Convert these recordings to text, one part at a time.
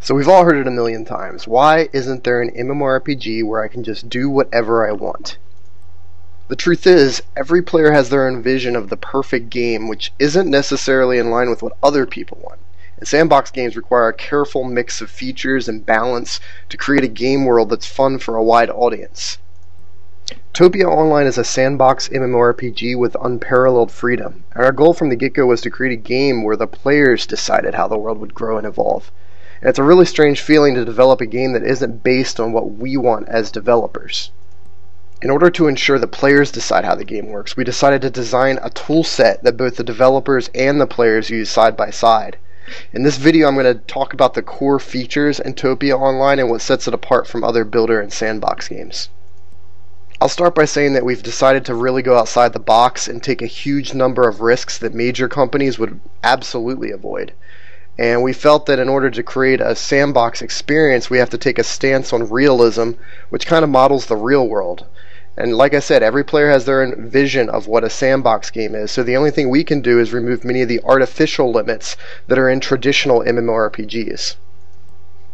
So we've all heard it a million times. Why isn't there an MMORPG where I can just do whatever I want? The truth is, every player has their own vision of the perfect game, which isn't necessarily in line with what other people want. And sandbox games require a careful mix of features and balance to create a game world that's fun for a wide audience. Topia Online is a sandbox MMORPG with unparalleled freedom, and our goal from the get-go was to create a game where the players decided how the world would grow and evolve. And it's a really strange feeling to develop a game that isn't based on what we want as developers. In order to ensure that players decide how the game works, we decided to design a tool set that both the developers and the players use side by side. In this video, I'm going to talk about the core features in Topia Online and what sets it apart from other builder and sandbox games. I'll start by saying that we've decided to really go outside the box and take a huge number of risks that major companies would absolutely avoid. And we felt that in order to create a sandbox experience, we have to take a stance on realism, which kind of models the real world. And like I said, every player has their own vision of what a sandbox game is, so the only thing we can do is remove many of the artificial limits that are in traditional MMORPGs.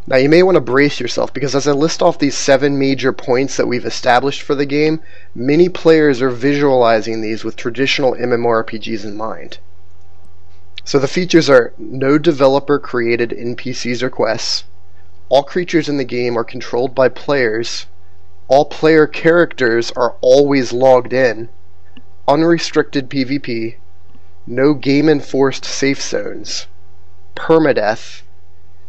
Now you may want to brace yourself, because as I list off these 7 major points that we've established for the game, many players are visualizing these with traditional MMORPGs in mind. So the features are no developer created NPCs or quests, all creatures in the game are controlled by players, all player characters are always logged in, unrestricted PvP, no game-enforced safe zones, permadeath,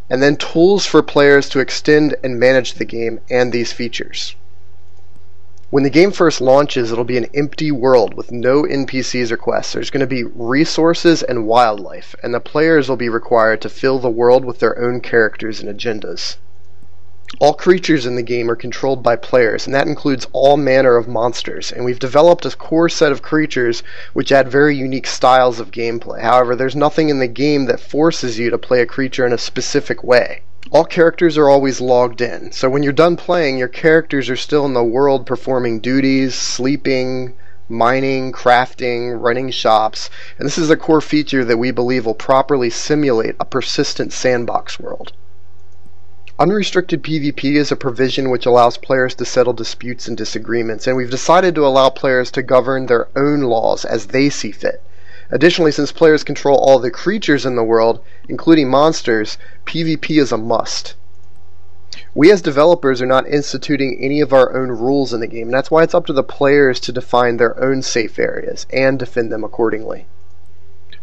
and then tools for players to extend and manage the game and these features. When the game first launches, it'll be an empty world with no NPCs or quests. There's going to be resources and wildlife, and the players will be required to fill the world with their own characters and agendas. All creatures in the game are controlled by players, and that includes all manner of monsters, and we've developed a core set of creatures which add very unique styles of gameplay. However, there's nothing in the game that forces you to play a creature in a specific way. All characters are always logged in, so when you're done playing, your characters are still in the world performing duties, sleeping, mining, crafting, running shops, and this is a core feature that we believe will properly simulate a persistent sandbox world. Unrestricted PvP is a provision which allows players to settle disputes and disagreements, and we've decided to allow players to govern their own laws as they see fit. Additionally, since players control all the creatures in the world, including monsters, PvP is a must. We as developers are not instituting any of our own rules in the game, and that's why it's up to the players to define their own safe areas and defend them accordingly.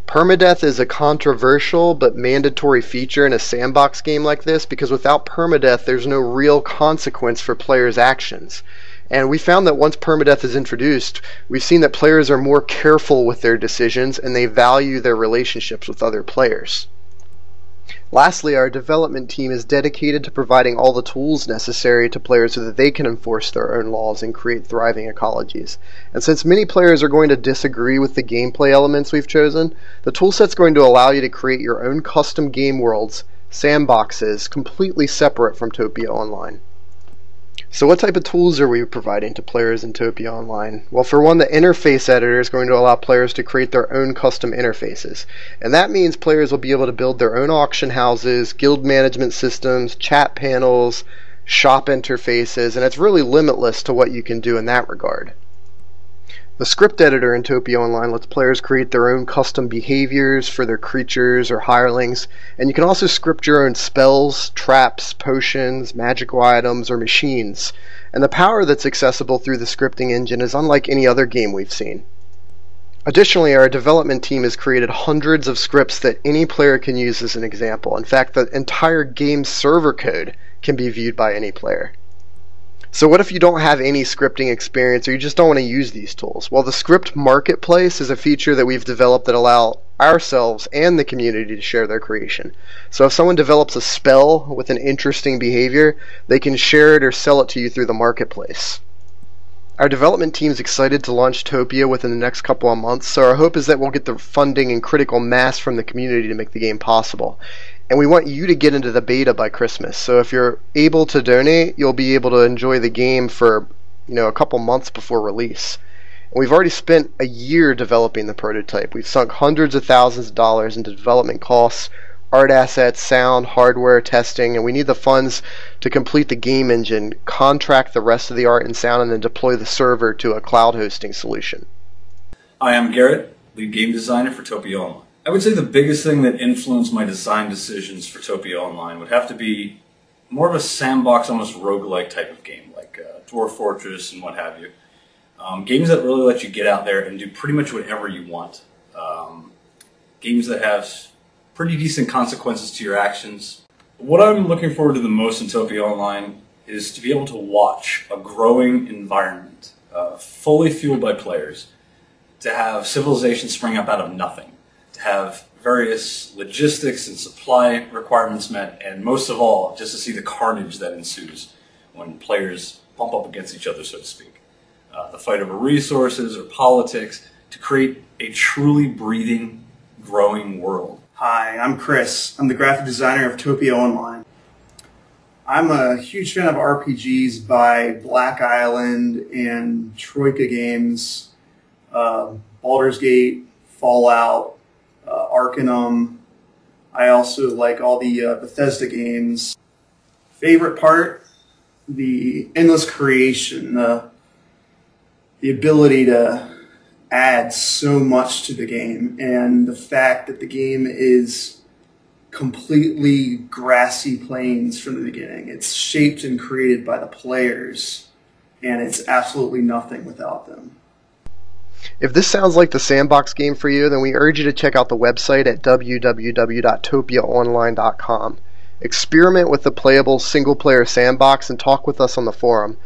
Permadeath is a controversial but mandatory feature in a sandbox game like this, because without permadeath there's no real consequence for players' actions. And we found that once permadeath is introduced, we've seen that players are more careful with their decisions and they value their relationships with other players. Lastly, our development team is dedicated to providing all the tools necessary to players so that they can enforce their own laws and create thriving ecologies. And since many players are going to disagree with the gameplay elements we've chosen, the toolset's going to allow you to create your own custom game worlds, sandboxes, completely separate from Topia Online. So what type of tools are we providing to players in Topia Online? Well, for one, the interface editor is going to allow players to create their own custom interfaces. And that means players will be able to build their own auction houses, guild management systems, chat panels, shop interfaces, and it's really limitless to what you can do in that regard. The script editor in Topia Online lets players create their own custom behaviors for their creatures or hirelings, and you can also script your own spells, traps, potions, magical items, or machines. And the power that's accessible through the scripting engine is unlike any other game we've seen. Additionally, our development team has created hundreds of scripts that any player can use as an example. In fact, the entire game's server code can be viewed by any player. So what if you don't have any scripting experience or you just don't want to use these tools? Well, the script marketplace is a feature that we've developed that allow ourselves and the community to share their creation. So if someone develops a spell with an interesting behavior, they can share it or sell it to you through the marketplace. Our development team is excited to launch Topia within the next couple of months, so our hope is that we'll get the funding and critical mass from the community to make the game possible. And we want you to get into the beta by Christmas. So if you're able to donate, you'll be able to enjoy the game for, a couple months before release. And we've already spent a year developing the prototype. We've sunk hundreds of thousands of dollars into development costs, art assets, sound, hardware, testing, and we need the funds to complete the game engine, contract the rest of the art and sound, and then deploy the server to a cloud hosting solution. Hi, I'm Garrett, lead game designer for Topia Online. I would say the biggest thing that influenced my design decisions for Topia Online would have to be more of a sandbox, almost roguelike type of game, like Dwarf Fortress and what have you. Games that really let you get out there and do pretty much whatever you want. Games that have pretty decent consequences to your actions. What I'm looking forward to the most in Topia Online is to be able to watch a growing environment, fully fueled by players, to have civilization spring up out of nothing, to have various logistics and supply requirements met, and most of all, just to see the carnage that ensues when players bump up against each other, so to speak. The fight over resources or politics, to create a truly breathing, growing world. Hi, I'm Chris. I'm the graphic designer of Topia Online. I'm a huge fan of RPGs by Black Island and Troika Games, Baldur's Gate, Fallout, Arcanum. I also like all the Bethesda games. Favorite part? The endless creation, the ability to add so much to the game, and the fact that the game is completely grassy plains from the beginning. It's shaped and created by the players, and it's absolutely nothing without them. If this sounds like the sandbox game for you, then we urge you to check out the website at www.topiaonline.com. Experiment with the playable single-player sandbox and talk with us on the forum.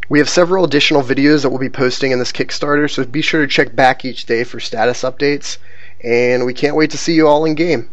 We have several additional videos that we'll be posting in this Kickstarter, so be sure to check back each day for status updates, and we can't wait to see you all in game.